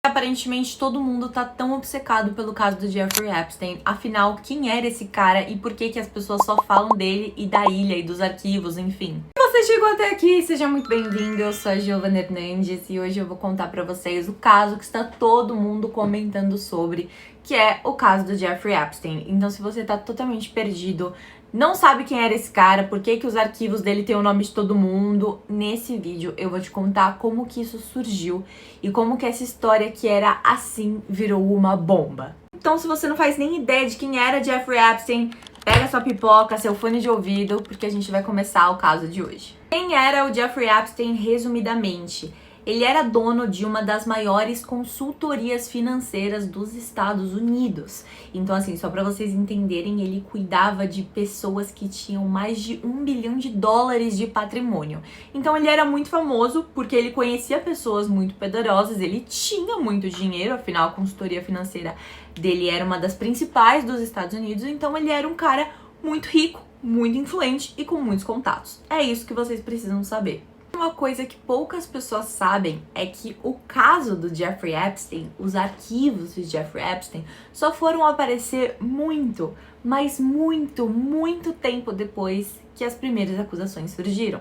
Aparentemente todo mundo tá tão obcecado pelo caso do Jeffrey Epstein. Afinal, quem era esse cara e por que as pessoas só falam dele e da ilha e dos arquivos, enfim. Se você chegou até aqui, seja muito bem-vindo. Eu sou a Giovana Hernandes e hoje eu vou contar pra vocês o caso que está todo mundo comentando sobre, que é o caso do Jeffrey Epstein. Então, se você tá totalmente perdido, não sabe quem era esse cara, por que os arquivos dele têm o nome de todo mundo, nesse vídeo eu vou te contar como que isso surgiu e como que essa história que era assim virou uma bomba. Então, se você não faz nem ideia de quem era Jeffrey Epstein, pega sua pipoca, seu fone de ouvido, porque a gente vai começar o caso de hoje. Quem era o Jeffrey Epstein, resumidamente? Ele era dono de uma das maiores consultorias financeiras dos Estados Unidos. Então, assim, só para vocês entenderem, ele cuidava de pessoas que tinham mais de $1 bilhão de patrimônio. Então, ele era muito famoso porque ele conhecia pessoas muito poderosas, ele tinha muito dinheiro, afinal, a consultoria financeira dele era uma das principais dos Estados Unidos, então ele era um cara muito rico, muito influente e com muitos contatos. É isso que vocês precisam saber. Uma coisa que poucas pessoas sabem é que o caso do Jeffrey Epstein, os arquivos de Jeffrey Epstein, só foram aparecer muito, mas muito tempo depois que as primeiras acusações surgiram.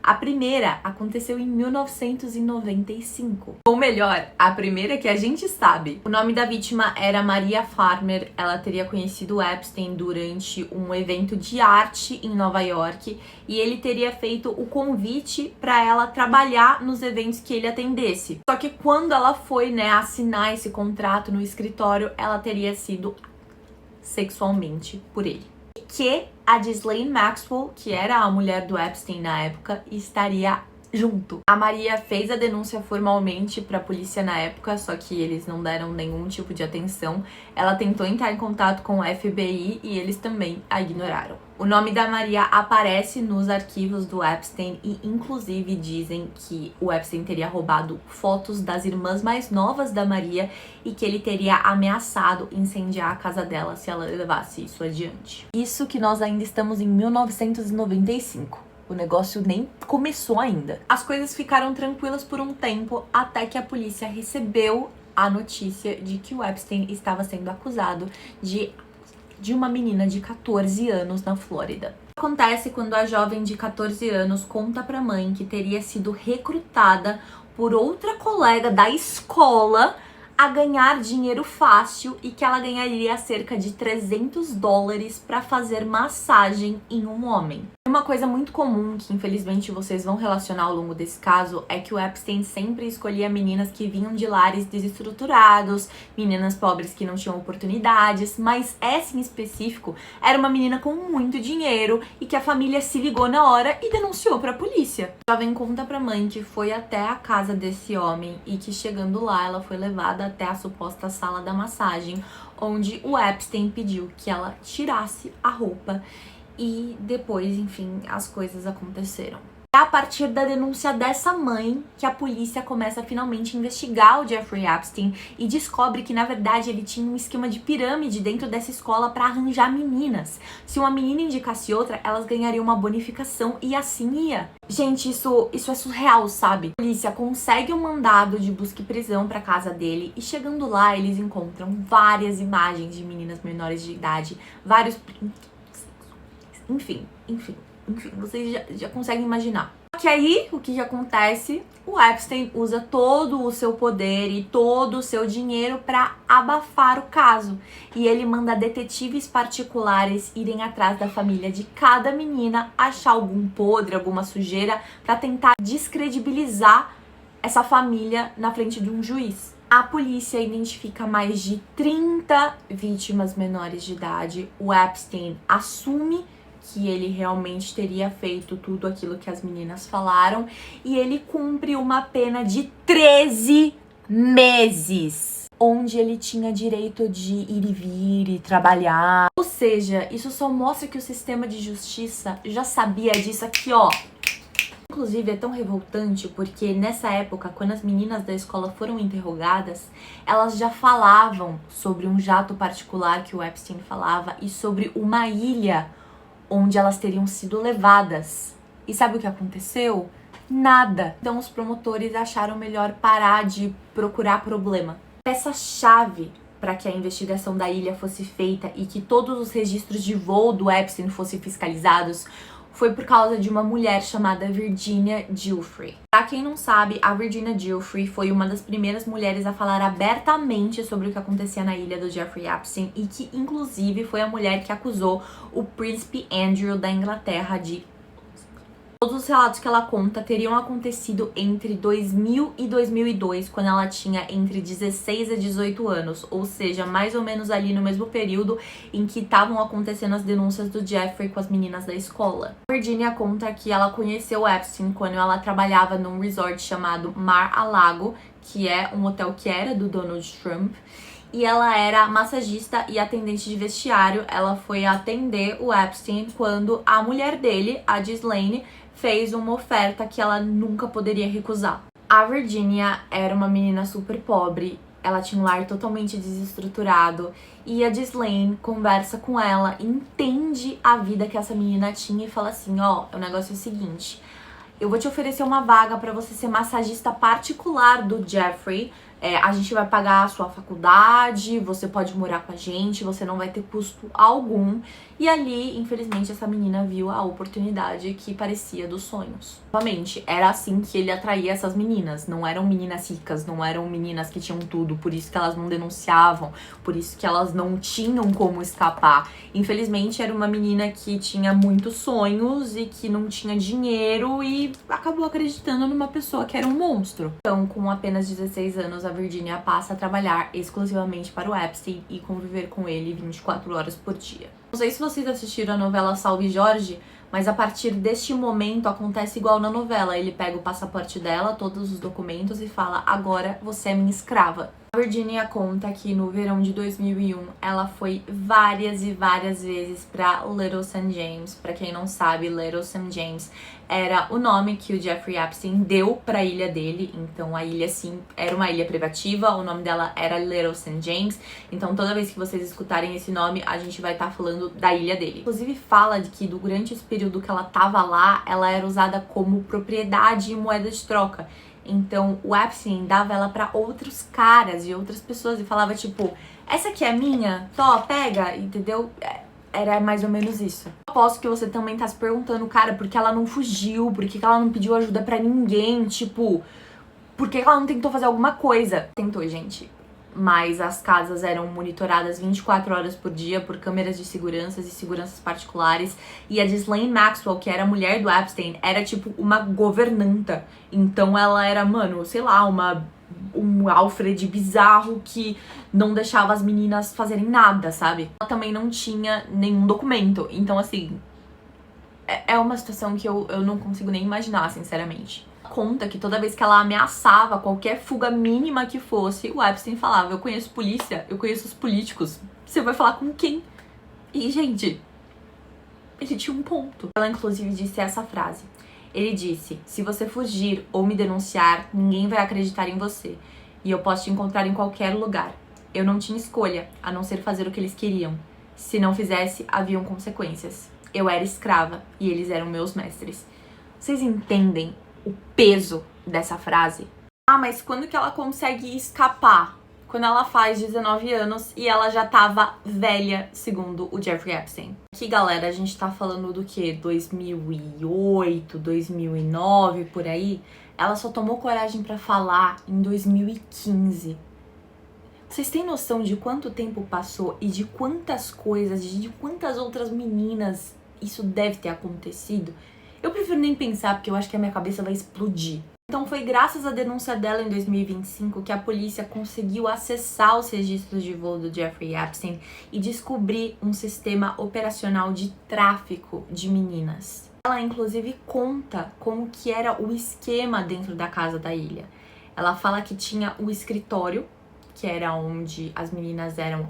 A primeira aconteceu em 1995. Ou melhor, a primeira que a gente sabe. O nome da vítima era Maria Farmer. Ela teria conhecido Epstein durante um evento de arte em Nova York e ele teria feito o convite para ela trabalhar nos eventos que ele atendesse. Só que quando ela foi, assinar esse contrato no escritório, ela teria sido sexualmente por ele. Que a Ghislaine Maxwell, que era a mulher do Epstein na época, estaria junto. A Maria fez a denúncia formalmente para a polícia na época, só que eles não deram nenhum tipo de atenção. Ela tentou entrar em contato com o FBI e eles também a ignoraram. O nome da Maria aparece nos arquivos do Epstein e inclusive dizem que o Epstein teria roubado fotos das irmãs mais novas da Maria e que ele teria ameaçado incendiar a casa dela se ela levasse isso adiante. Isso que nós ainda estamos em 1995. O negócio nem começou ainda. As coisas ficaram tranquilas por um tempo até que a polícia recebeu a notícia de que o Epstein estava sendo acusado de uma menina de 14 anos na Flórida. Acontece quando a jovem de 14 anos conta pra mãe que teria sido recrutada por outra colega da escola a ganhar dinheiro fácil e que ela ganharia cerca de $300 para fazer massagem em um homem. Uma coisa muito comum que infelizmente vocês vão relacionar ao longo desse caso é que o Epstein sempre escolhia meninas que vinham de lares desestruturados, meninas pobres que não tinham oportunidades, mas essa em específico era uma menina com muito dinheiro e que a família se ligou na hora e denunciou para a polícia. A jovem conta pra mãe que foi até a casa desse homem e que chegando lá ela foi levada até a suposta sala da massagem, onde o Epstein pediu que ela tirasse a roupa e depois, enfim, as coisas aconteceram. É a partir da denúncia dessa mãe que a polícia começa a finalmente investigar o Jeffrey Epstein e descobre que, na verdade, ele tinha um esquema de pirâmide dentro dessa escola para arranjar meninas. Se uma menina indicasse outra, elas ganhariam uma bonificação e assim ia. Gente, isso é surreal, sabe? A polícia consegue um mandado de busca e prisão pra casa dele e chegando lá, eles encontram várias imagens de meninas menores de idade, vários... Enfim, vocês já conseguem imaginar. Só que aí, o que acontece? O Epstein usa todo o seu poder e todo o seu dinheiro para abafar o caso. E ele manda detetives particulares irem atrás da família de cada menina, achar algum podre, alguma sujeira, para tentar descredibilizar essa família na frente de um juiz. A polícia identifica mais de 30 vítimas menores de idade. O Epstein assume que ele realmente teria feito tudo aquilo que as meninas falaram e ele cumpre uma pena de 13 meses, onde ele tinha direito de ir e vir e trabalhar. Ou seja, isso só mostra que o sistema de justiça já sabia disso aqui, ó. Inclusive, é tão revoltante porque nessa época, quando as meninas da escola foram interrogadas, elas já falavam sobre um jato particular que o Epstein falava e sobre uma ilha onde elas teriam sido levadas. E sabe o que aconteceu? nada. Então os promotores acharam melhor parar de procurar problema. Peça-chave para que a investigação da ilha fosse feita e que todos os registros de voo do Epstein fossem fiscalizados foi por causa de uma mulher chamada Virginia Giuffre. Pra quem não sabe, a Virginia Giuffre foi uma das primeiras mulheres a falar abertamente sobre o que acontecia na ilha do Jeffrey Epstein e que, inclusive, foi a mulher que acusou o príncipe Andrew da Inglaterra de... Todos os relatos que ela conta teriam acontecido entre 2000 e 2002, quando ela tinha entre 16 e 18 anos, ou seja, mais ou menos ali no mesmo período em que estavam acontecendo as denúncias do Jeffrey com as meninas da escola. A Virginia conta que ela conheceu o Epstein quando ela trabalhava num resort chamado Mar-a-Lago, que é um hotel que era do Donald Trump, e ela era massagista e atendente de vestiário. Ela foi atender o Epstein quando a mulher dele, a Ghislaine, fez uma oferta que ela nunca poderia recusar. A Virginia era uma menina super pobre, ela tinha um lar totalmente desestruturado e a Ghislaine conversa com ela, entende a vida que essa menina tinha e fala assim, ó, o negócio é o seguinte, eu vou te oferecer uma vaga pra você ser massagista particular do Jeffrey. A gente vai pagar a sua faculdade, você pode morar com a gente, você não vai ter custo algum. E ali, infelizmente, essa menina viu a oportunidade que parecia dos sonhos. Novamente, era assim que ele atraía essas meninas. Não eram meninas ricas, não eram meninas que tinham tudo, por isso que elas não denunciavam, por isso que elas não tinham como escapar. Infelizmente, era uma menina que tinha muitos sonhos e que não tinha dinheiro e acabou acreditando numa pessoa que era um monstro. Então, com apenas 16 anos, a Virginia passa a trabalhar exclusivamente para o Epstein e conviver com ele 24 horas por dia. Não sei se vocês assistiram a novela Salve Jorge, mas a partir deste momento acontece igual na novela. Ele pega o passaporte dela, todos os documentos e fala, agora você é minha escrava. A Virginia conta que no verão de 2001 ela foi várias e várias vezes para Little St. James. Para quem não sabe, Little St. James era o nome que o Jeffrey Epstein deu para a ilha dele. Então a ilha sim era uma ilha privativa, o nome dela era Little St. James. Então toda vez que vocês escutarem esse nome, a gente vai estar falando da ilha dele. Inclusive fala de que durante esse período que ela tava lá, ela era usada como propriedade e moeda de troca. Então, o Epstein dava ela pra outros caras e outras pessoas e falava, tipo, essa aqui é minha? Tó, pega, entendeu? Era mais ou menos isso. Aposto que você também tá se perguntando, cara, por que ela não fugiu? Por que ela não pediu ajuda pra ninguém? Tipo, por que ela não tentou fazer alguma coisa? Tentou, gente. Mas as casas eram monitoradas 24 horas por dia por câmeras de seguranças e seguranças particulares. E a Ghislaine Maxwell, que era a mulher do Epstein, era tipo uma governanta. Então ela era, mano, sei lá, um Alfred bizarro que não deixava as meninas fazerem nada, sabe? Ela também não tinha nenhum documento. Então, assim, é uma situação que eu não consigo nem imaginar, sinceramente. Conta que toda vez que ela ameaçava qualquer fuga mínima que fosse, o Epstein falava, eu conheço polícia, eu conheço os políticos, você vai falar com quem? E, gente, ele tinha um ponto. Ela, inclusive, disse essa frase. Ele disse, se você fugir ou me denunciar, ninguém vai acreditar em você. E eu posso te encontrar em qualquer lugar. Eu não tinha escolha, a não ser fazer o que eles queriam. Se não fizesse, haviam consequências. Eu era escrava e eles eram meus mestres. Vocês entendem o peso dessa frase? Ah, mas quando que ela consegue escapar? Quando ela faz 19 anos e ela já tava velha, segundo o Jeffrey Epstein. Aqui, galera, a gente tá falando do quê? 2008, 2009, por aí? Ela só tomou coragem pra falar em 2015. Vocês têm noção de quanto tempo passou e de quantas coisas, de quantas outras meninas isso deve ter acontecido? Eu prefiro nem pensar, porque eu acho que a minha cabeça vai explodir. Então foi graças à denúncia dela em 2025 que a polícia conseguiu acessar os registros de voo do Jeffrey Epstein e descobrir um sistema operacional de tráfico de meninas. Ela, inclusive, conta como que era o esquema dentro da casa da ilha. Ela fala que tinha o escritório, que era onde as meninas eram,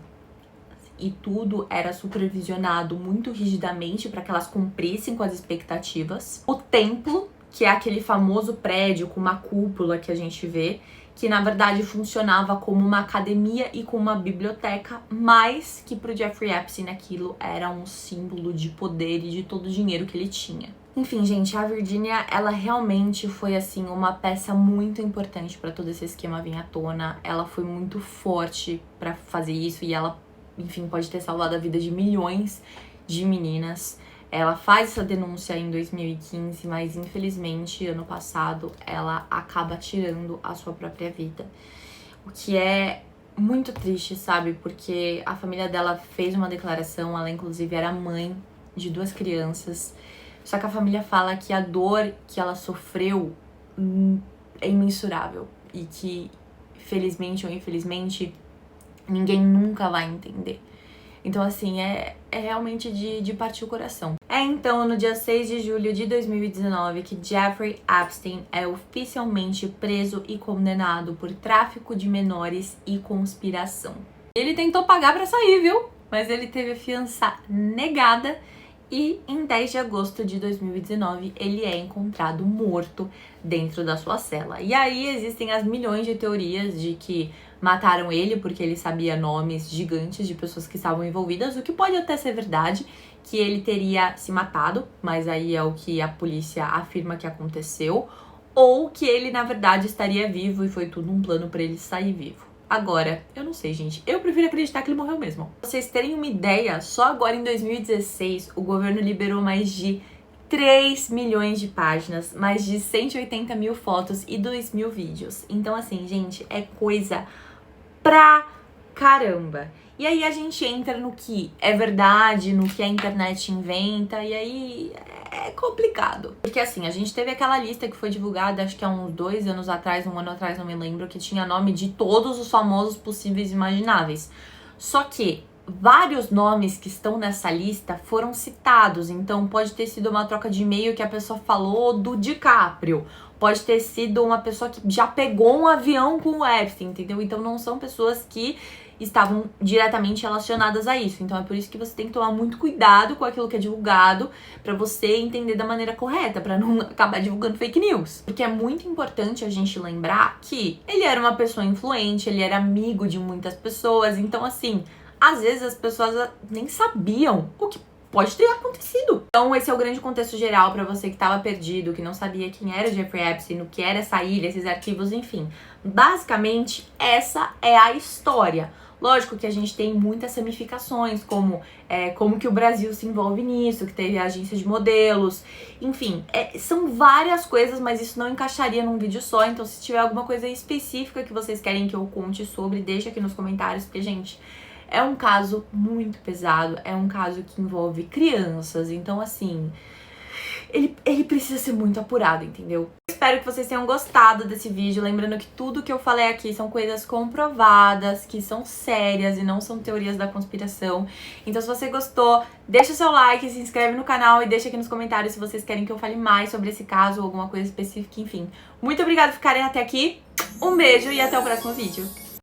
e tudo era supervisionado muito rigidamente para que elas cumprissem com as expectativas. O templo, que é aquele famoso prédio com uma cúpula que a gente vê, que na verdade funcionava como uma academia e como uma biblioteca, mas que pro Jeffrey Epstein aquilo era um símbolo de poder e de todo o dinheiro que ele tinha. Enfim, gente, a Virginia, ela realmente foi, assim, uma peça muito importante pra todo esse esquema vir à tona. Ela foi muito forte pra fazer isso e ela, enfim, pode ter salvado a vida de milhões de meninas. Ela faz essa denúncia em 2015, mas infelizmente, ano passado, ela acaba tirando a sua própria vida. O que é muito triste, sabe? Porque a família dela fez uma declaração, ela inclusive era mãe de 2 crianças. Só que a família fala que a dor que ela sofreu é imensurável e que, felizmente ou infelizmente, ninguém nunca vai entender. Então, assim, é realmente de partir o coração. É então no dia 6 de julho de 2019 que Jeffrey Epstein é oficialmente preso e condenado por tráfico de menores e conspiração. Ele tentou pagar pra sair, viu? Mas ele teve a fiança negada. E em 10 de agosto de 2019, ele é encontrado morto dentro da sua cela. E aí existem as milhões de teorias de que mataram ele porque ele sabia nomes gigantes de pessoas que estavam envolvidas, o que pode até ser verdade, que ele teria se matado, mas aí é o que a polícia afirma que aconteceu, ou que ele, na verdade, estaria vivo e foi tudo um plano para ele sair vivo. Agora, eu não sei, gente. Eu prefiro acreditar que ele morreu mesmo. Pra vocês terem uma ideia, só agora em 2016, o governo liberou mais de 3 milhões de páginas, mais de 180 mil fotos e 2 mil vídeos. Então, assim, gente, é coisa pra caramba. E aí a gente entra no que é verdade, no que a internet inventa, e aí é complicado. Porque assim, a gente teve aquela lista que foi divulgada, acho que há uns 2 anos atrás, 1 ano atrás, não me lembro, que tinha nome de todos os famosos possíveis e imagináveis. Só que vários nomes que estão nessa lista foram citados, então pode ter sido uma troca de e-mail que a pessoa falou do DiCaprio, pode ter sido uma pessoa que já pegou um avião com o Epstein, entendeu? Então não são pessoas que estavam diretamente relacionadas a isso. Então é por isso que você tem que tomar muito cuidado com aquilo que é divulgado pra você entender da maneira correta, pra não acabar divulgando fake news. Porque é muito importante a gente lembrar que ele era uma pessoa influente, ele era amigo de muitas pessoas, então assim, às vezes as pessoas nem sabiam o que pode ter acontecido. Então esse é o grande contexto geral pra você que tava perdido, que não sabia quem era o Jeffrey Epstein, o que era essa ilha, esses arquivos, enfim. Basicamente, essa é a história. Lógico que a gente tem muitas ramificações, como que o Brasil se envolve nisso, que teve a agência de modelos, enfim, são várias coisas, mas isso não encaixaria num vídeo só, então se tiver alguma coisa específica que vocês querem que eu conte sobre, deixa aqui nos comentários, porque, gente, é um caso muito pesado, é um caso que envolve crianças, então, assim, ele precisa ser muito apurado, entendeu? Espero que vocês tenham gostado desse vídeo, lembrando que tudo que eu falei aqui são coisas comprovadas, que são sérias e não são teorias da conspiração. Então se você gostou, deixa o seu like, se inscreve no canal e deixa aqui nos comentários se vocês querem que eu fale mais sobre esse caso ou alguma coisa específica, enfim. Muito obrigada por ficarem até aqui, um beijo e até o próximo vídeo.